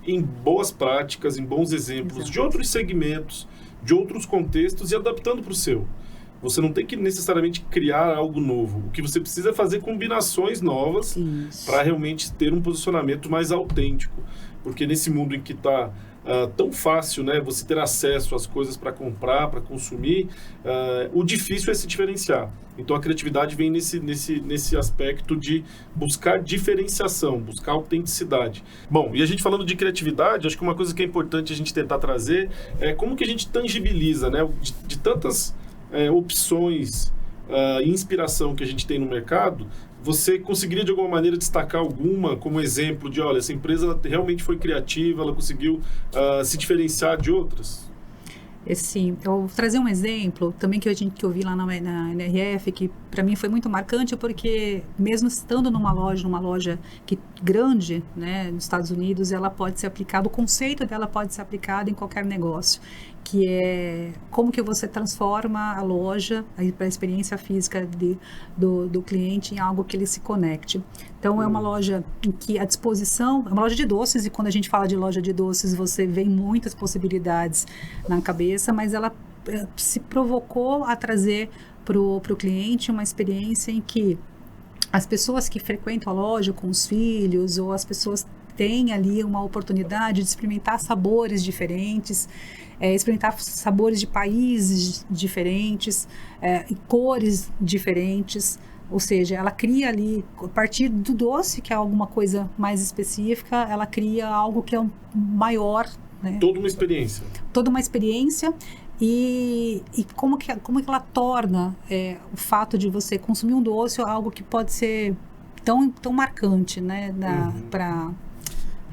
em boas práticas, em bons exemplos de outros segmentos, de outros contextos e adaptando para o seu. Você não tem que necessariamente criar algo novo. O que você precisa é fazer combinações novas para realmente ter um posicionamento mais autêntico. Porque nesse mundo em que está tão fácil, né, você ter acesso às coisas para comprar, para consumir, o difícil é se diferenciar. Então a criatividade vem nesse aspecto de buscar diferenciação, buscar autenticidade. Bom, e a gente falando de criatividade, acho que uma coisa que é importante a gente tentar trazer é como que a gente tangibiliza, né, de tantas opções e inspiração que a gente tem no mercado, você conseguiria de alguma maneira destacar alguma como exemplo de, olha, essa empresa realmente foi criativa, ela conseguiu se diferenciar de outras? Sim, eu vou trazer um exemplo também que eu vi lá na NRF, que para mim foi muito marcante, porque mesmo estando numa loja que grande, né, nos Estados Unidos, ela pode ser aplicada, o conceito dela pode ser aplicado em qualquer negócio, que é como que você transforma a loja, para a experiência física do cliente em algo que ele se conecte. Então, é uma loja em que a disposição, é uma loja de doces, e quando a gente fala de loja de doces, você vê muitas possibilidades na cabeça, mas ela se provocou a trazer para o cliente uma experiência em que as pessoas que frequentam a loja com os filhos, ou as pessoas têm ali uma oportunidade de experimentar sabores diferentes, experimentar sabores de países diferentes, e cores diferentes. Ou seja, ela cria ali, a partir do doce, que é alguma coisa mais específica, ela cria algo que é maior. Né? Toda uma experiência. Toda uma experiência. E como que ela torna o fato de você consumir um doce algo que pode ser tão marcante, né?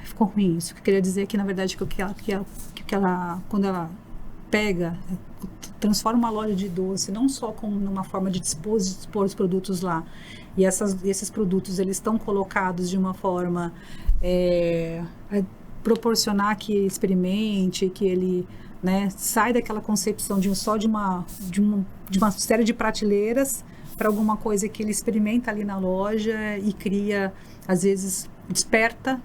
Ficou ruim isso. Eu queria dizer que, na verdade, que ela, quando ela pega, transforma uma loja de doce, não só como numa forma de dispor os produtos lá, e esses produtos, eles estão colocados de uma forma a proporcionar que ele experimente, que ele, né, sai daquela concepção de uma série de prateleiras para alguma coisa que ele experimenta ali na loja e cria, às vezes,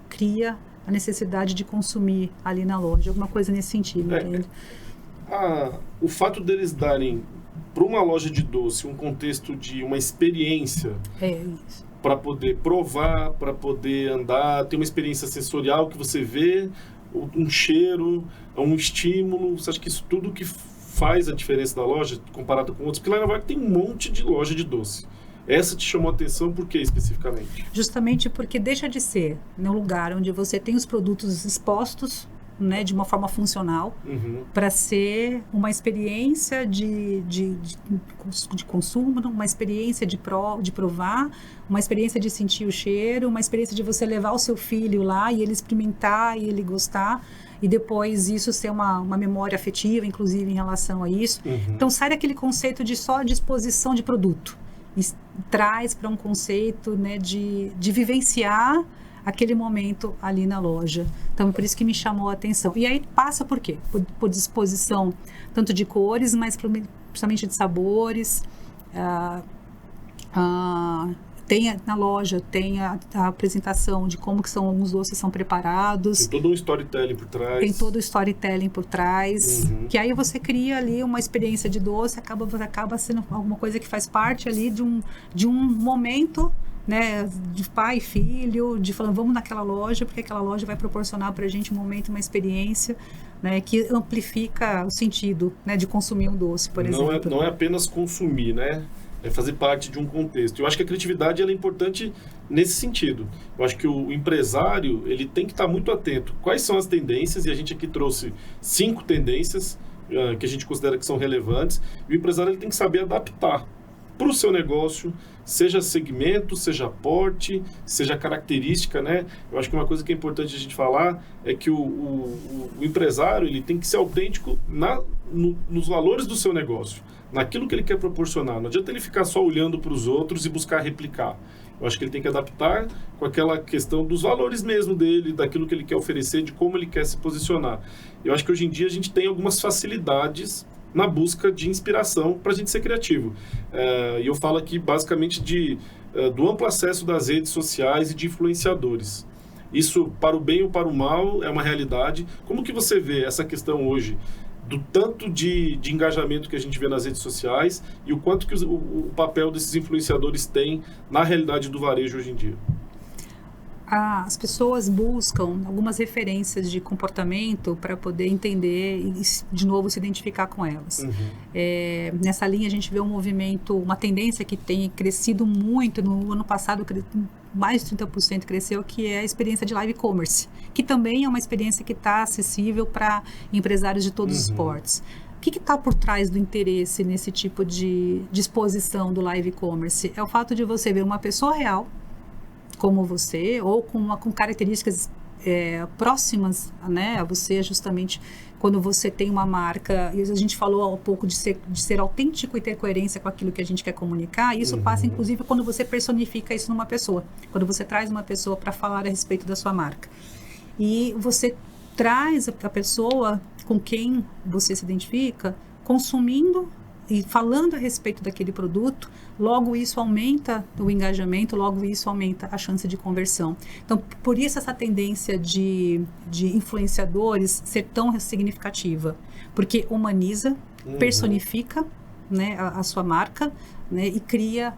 cria a necessidade de consumir ali na loja, alguma coisa nesse sentido, entende? O fato deles darem para uma loja de doce um contexto de uma experiência para poder provar, para poder andar, ter uma experiência sensorial que você vê, um cheiro, um estímulo, você acha que isso tudo que faz a diferença da loja comparado com outros? Porque lá em Nova York tem um monte de loja de doce. Essa te chamou a atenção por quê especificamente? Justamente porque deixa de ser um lugar onde você tem os produtos expostos, né, de uma forma funcional, para ser uma experiência de consumo, uma experiência de provar, uma experiência de sentir o cheiro, uma experiência de você levar o seu filho lá e ele experimentar e ele gostar, e depois isso ser uma memória afetiva, inclusive, em relação a isso. Então, sai daquele conceito de só disposição de produto e traz para um conceito, né, de vivenciar aquele momento ali na loja. Então, por isso que me chamou a atenção. E aí passa por quê? Por disposição tanto de cores, mas principalmente de sabores. na loja, tem a apresentação de como que são alguns doces são preparados. Tem todo um storytelling por trás. Tem todo o storytelling por trás. Que aí você cria ali uma experiência de doce, acaba sendo alguma coisa que faz parte ali de um momento, né, de pai e filho, de falando, vamos naquela loja, porque aquela loja vai proporcionar pra gente um momento, uma experiência, né, que amplifica o sentido, né, de consumir um doce, por exemplo. Não é apenas consumir, né? É fazer parte de um contexto. Eu acho que a criatividade ela é importante nesse sentido. Eu acho que o empresário ele tem que estar muito atento. Quais são as tendências? E a gente aqui trouxe 5 tendências que a gente considera que são relevantes. E o empresário ele tem que saber adaptar para o seu negócio, seja segmento, seja porte, seja característica, né? Eu acho que uma coisa que é importante a gente falar é que o empresário ele tem que ser autêntico nos valores do seu negócio, naquilo que ele quer proporcionar. Não adianta ele ficar só olhando para os outros e buscar replicar. Eu acho que ele tem que adaptar com aquela questão dos valores mesmo dele, daquilo que ele quer oferecer, de como ele quer se posicionar. Eu acho que hoje em dia a gente tem algumas facilidades na busca de inspiração para a gente ser criativo. E eu falo aqui basicamente do amplo acesso das redes sociais e de influenciadores. Isso, para o bem ou para o mal, é uma realidade. Como que você vê essa questão hoje do tanto de engajamento que a gente vê nas redes sociais e o quanto que o papel desses influenciadores tem na realidade do varejo hoje em dia? As pessoas buscam algumas referências de comportamento para poder entender e, de novo, se identificar com elas. Nessa linha, a gente vê um movimento, uma tendência que tem crescido muito. No ano passado, mais de 30% cresceu, que é a experiência de live commerce, que também é uma experiência que está acessível para empresários de todos os portes. O que está por trás do interesse nesse tipo de exposição do live commerce? É o fato de você ver uma pessoa real, como você, ou com características próximas, né, a você, justamente quando você tem uma marca, e a gente falou há pouco de ser autêntico e ter coerência com aquilo que a gente quer comunicar, e isso passa inclusive quando você personifica isso numa pessoa, quando você traz uma pessoa para falar a respeito da sua marca. E você traz a pessoa com quem você se identifica, consumindo e falando a respeito daquele produto, logo isso aumenta o engajamento, logo isso aumenta a chance de conversão. Então, por isso essa tendência de influenciadores ser tão significativa, porque humaniza, personifica, né, a sua marca, né, e cria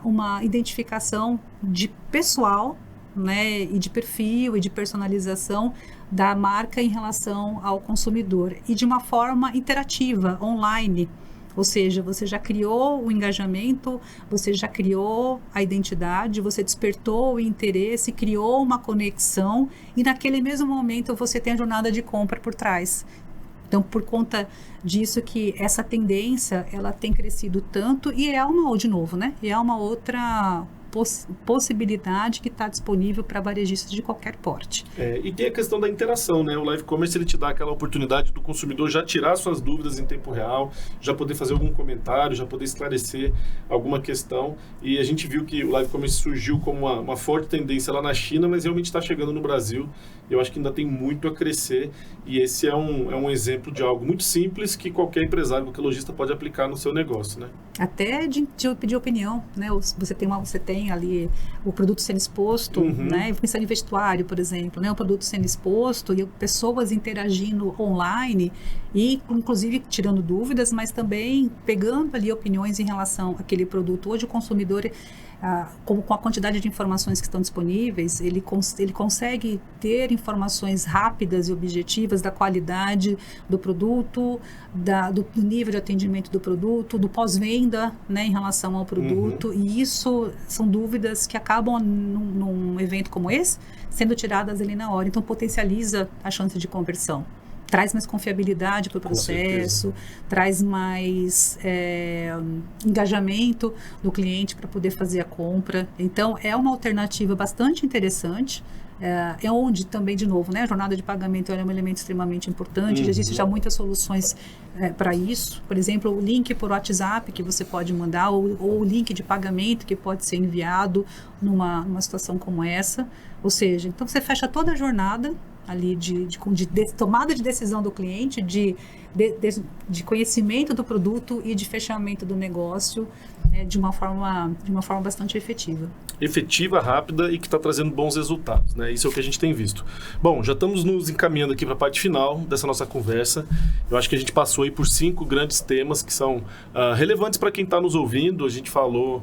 uma identificação de pessoal, né, e de perfil e de personalização da marca em relação ao consumidor, e de uma forma interativa, online. Ou seja, você já criou o engajamento, você já criou a identidade, você despertou o interesse, criou uma conexão, e naquele mesmo momento você tem a jornada de compra por trás. Então, por conta disso que essa tendência, ela tem crescido tanto, e é uma outra possibilidade que está disponível para varejistas de qualquer porte. E tem a questão da interação, né? O live commerce ele te dá aquela oportunidade do consumidor já tirar suas dúvidas em tempo real, já poder fazer algum comentário, já poder esclarecer alguma questão. E a gente viu que o live commerce surgiu como uma forte tendência lá na China, mas realmente está chegando no Brasil. Eu acho que ainda tem muito a crescer, e esse é um exemplo de algo muito simples que qualquer empresário, qualquer lojista pode aplicar no seu negócio, né? Até de pedir opinião, né? Você tem ali o produto sendo exposto, né? Pensando em vestuário, por exemplo, né? O produto sendo exposto e pessoas interagindo online e, inclusive, tirando dúvidas, mas também pegando ali opiniões em relação àquele produto. Hoje o consumidor, com a quantidade de informações que estão disponíveis, ele consegue ter informações rápidas e objetivas da qualidade do produto, do nível de atendimento do produto, do pós-venda, né, em relação ao produto. E isso são dúvidas que acabam num evento como esse sendo tiradas ali na hora. Então potencializa a chance de conversão. Traz mais confiabilidade para o processo, traz mais engajamento do cliente para poder fazer a compra. Então, é uma alternativa bastante interessante. É onde também, de novo, né, a jornada de pagamento é um elemento extremamente importante. Já existem muitas soluções para isso. Por exemplo, o link por WhatsApp que você pode mandar, ou o link de pagamento que pode ser enviado numa situação como essa. Ou seja, então você fecha toda a jornada ali de tomada de decisão do cliente, de de conhecimento do produto e de fechamento do negócio, né, de uma forma bastante efetiva. Efetiva, rápida e que está trazendo bons resultados, né? Isso é o que a gente tem visto. Bom, já estamos nos encaminhando aqui para a parte final dessa nossa conversa. Eu acho que a gente passou aí por 5 grandes temas que são relevantes para quem está nos ouvindo. A gente falou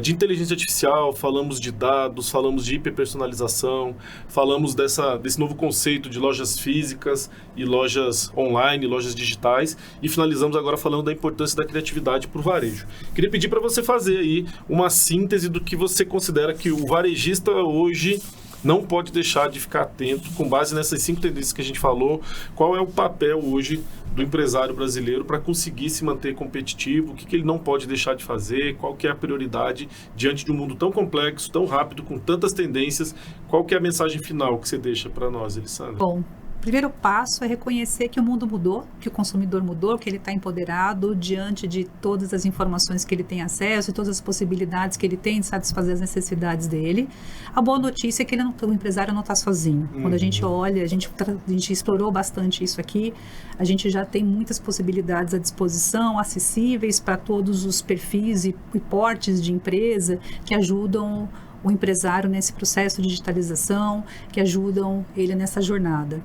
de inteligência artificial, falamos de dados, falamos de hiperpersonalização, falamos desse novo conceito de lojas físicas e lojas online, lojas digitais, e finalizamos agora falando da importância da criatividade para o varejo. Queria pedir para você fazer aí uma síntese do que você considera que o varejista hoje não pode deixar de ficar atento, com base nessas 5 tendências que a gente falou. Qual é o papel hoje do empresário brasileiro para conseguir se manter competitivo? O que ele não pode deixar de fazer? Qual que é a prioridade diante de um mundo tão complexo, tão rápido, com tantas tendências? Qual que é a mensagem final que você deixa para nós, Elissandra? Bom, o primeiro passo é reconhecer que o mundo mudou, que o consumidor mudou, que ele está empoderado diante de todas as informações que ele tem acesso e todas as possibilidades que ele tem de satisfazer as necessidades dele. A boa notícia é que o empresário não está sozinho. Quando a gente olha, a gente explorou bastante isso aqui, a gente já tem muitas possibilidades à disposição, acessíveis para todos os perfis e portes de empresa que ajudam o empresário nesse processo de digitalização, que ajudam ele nessa jornada.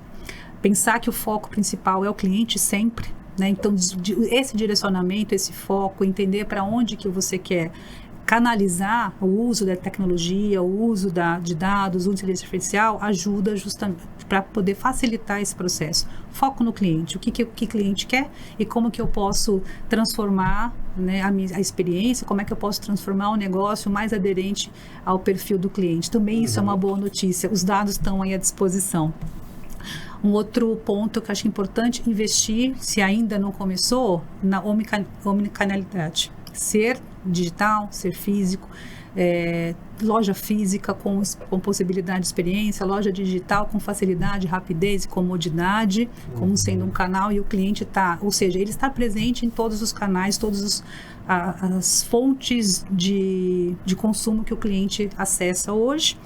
Pensar que o foco principal é o cliente sempre, né? Então, esse direcionamento, esse foco, entender para onde que você quer canalizar o uso da tecnologia, o uso de dados, o uso da inteligência artificial, ajuda justamente para poder facilitar esse processo. Foco no cliente, o que o cliente quer e como que eu posso transformar, né, a experiência, como é que eu posso transformar o negócio mais aderente ao perfil do cliente. Também isso é uma boa notícia, os dados estão aí à disposição. Um outro ponto que eu acho importante, investir, se ainda não começou, na omnicanalidade. Ser digital, ser físico, loja física com possibilidade de experiência, loja digital com facilidade, rapidez e comodidade, como sendo um canal, e o cliente ou seja, ele está presente em todos os canais, todas as fontes de consumo que o cliente acessa hoje.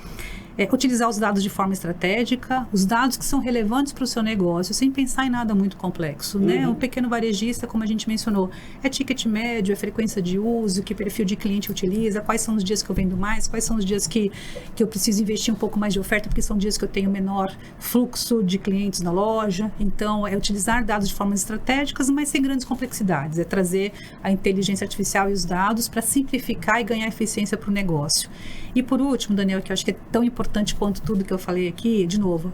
Utilizar os dados de forma estratégica, os dados que são relevantes para o seu negócio, sem pensar em nada muito complexo, né? Um pequeno varejista, como a gente mencionou, é ticket médio, é frequência de uso, que perfil de cliente utiliza, quais são os dias que eu vendo mais, quais são os dias que eu preciso investir um pouco mais de oferta, porque são dias que eu tenho menor fluxo de clientes na loja. Então, é utilizar dados de formas estratégicas, mas sem grandes complexidades. É trazer a inteligência artificial e os dados para simplificar e ganhar eficiência para o negócio. E por último, Daniel, que eu acho que é tão importante quanto tudo que eu falei aqui, de novo,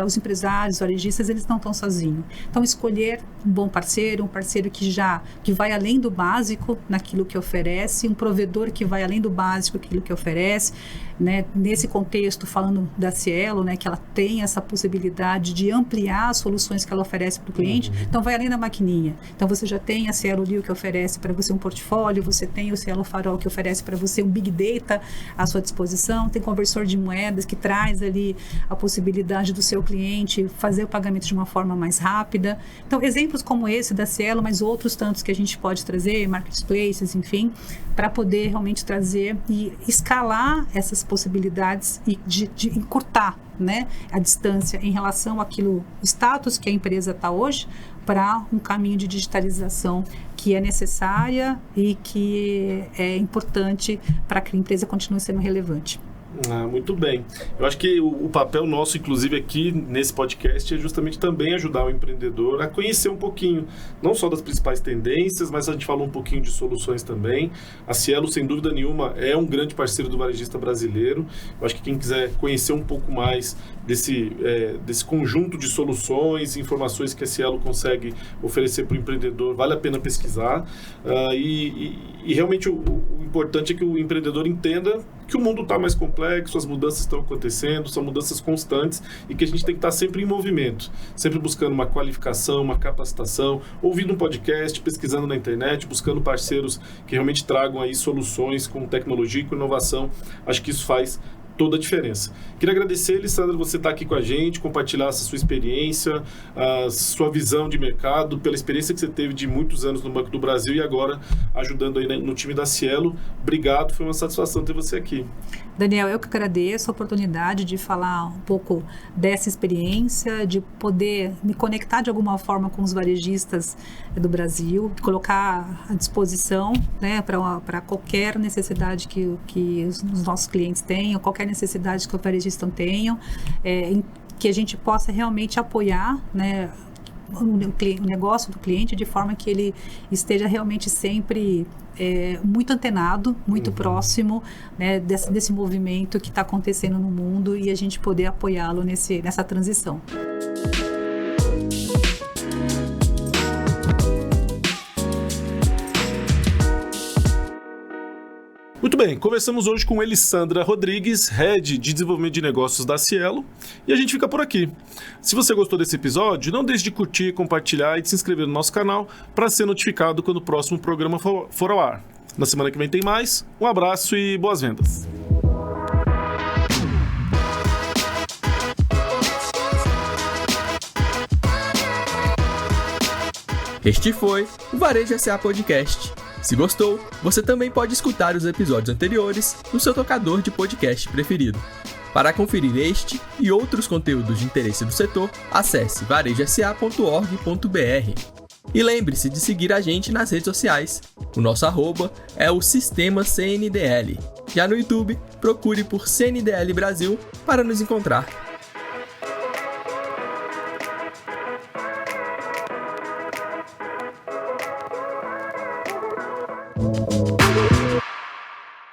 os empresários, os varejistas, eles não estão sozinhos. Então, escolher um bom parceiro, um parceiro que vai além do básico naquilo que oferece, um provedor que vai além do básico naquilo que oferece, né? Nesse contexto, falando da Cielo, né, que ela tem essa possibilidade de ampliar as soluções que ela oferece para o cliente, então vai além da maquininha. Então, você já tem a Cielo Leo que oferece para você um portfólio, você tem o Cielo Farol que oferece para você um Big Data à sua disposição, tem conversor de moedas que traz ali a possibilidade do seu cliente fazer o pagamento de uma forma mais rápida. Então, exemplos como esse da Cielo, mas outros tantos que a gente pode trazer, marketplaces, enfim, para poder realmente trazer e escalar essas possibilidades e de encurtar, né, a distância em relação àquilo, o status que a empresa está hoje, para um caminho de digitalização que é necessária e que é importante para que a empresa continue sendo relevante. Muito bem. Eu acho que o papel nosso, inclusive aqui nesse podcast, é justamente também ajudar o empreendedor a conhecer um pouquinho, não só das principais tendências, mas a gente falou um pouquinho de soluções também. A Cielo, sem dúvida nenhuma, é um grande parceiro do varejista brasileiro. Eu acho que quem quiser conhecer um pouco mais desse conjunto de soluções, informações que a Cielo consegue oferecer para o empreendedor, vale a pena pesquisar. E realmente o importante é que o empreendedor entenda que o mundo está mais complexo, as mudanças estão acontecendo, são mudanças constantes e que a gente tem que estar sempre em movimento, sempre buscando uma qualificação, uma capacitação, ouvindo um podcast, pesquisando na internet, buscando parceiros que realmente tragam aí soluções com tecnologia e com inovação. Acho que isso faz toda a diferença. Queria agradecer, Elisandra, você estar aqui com a gente, compartilhar essa sua experiência, a sua visão de mercado, pela experiência que você teve de muitos anos no Banco do Brasil e agora ajudando aí no time da Cielo. Obrigado, foi uma satisfação ter você aqui. Daniel, eu que agradeço a oportunidade de falar um pouco dessa experiência, de poder me conectar de alguma forma com os varejistas do Brasil, colocar à disposição, né, para qualquer necessidade que os nossos clientes tenham, qualquer necessidade que o varejista tenham, que a gente possa realmente apoiar, né, o negócio do cliente de forma que ele esteja realmente sempre muito antenado, muito próximo, né, desse movimento que está acontecendo no mundo e a gente poder apoiá-lo nessa transição. Muito bem, conversamos hoje com Elisandra Rodrigues, Head de Desenvolvimento de Negócios da Cielo, e a gente fica por aqui. Se você gostou desse episódio, não deixe de curtir, compartilhar e de se inscrever no nosso canal para ser notificado quando o próximo programa for ao ar. Na semana que vem tem mais, um abraço e boas vendas! Este foi o Varejo SA Podcast. Se gostou, você também pode escutar os episódios anteriores no seu tocador de podcast preferido. Para conferir este e outros conteúdos de interesse do setor, acesse varejosa.org.br. E lembre-se de seguir a gente nas redes sociais. O nosso @ é o Sistema CNDL. Já no YouTube, procure por CNDL Brasil para nos encontrar.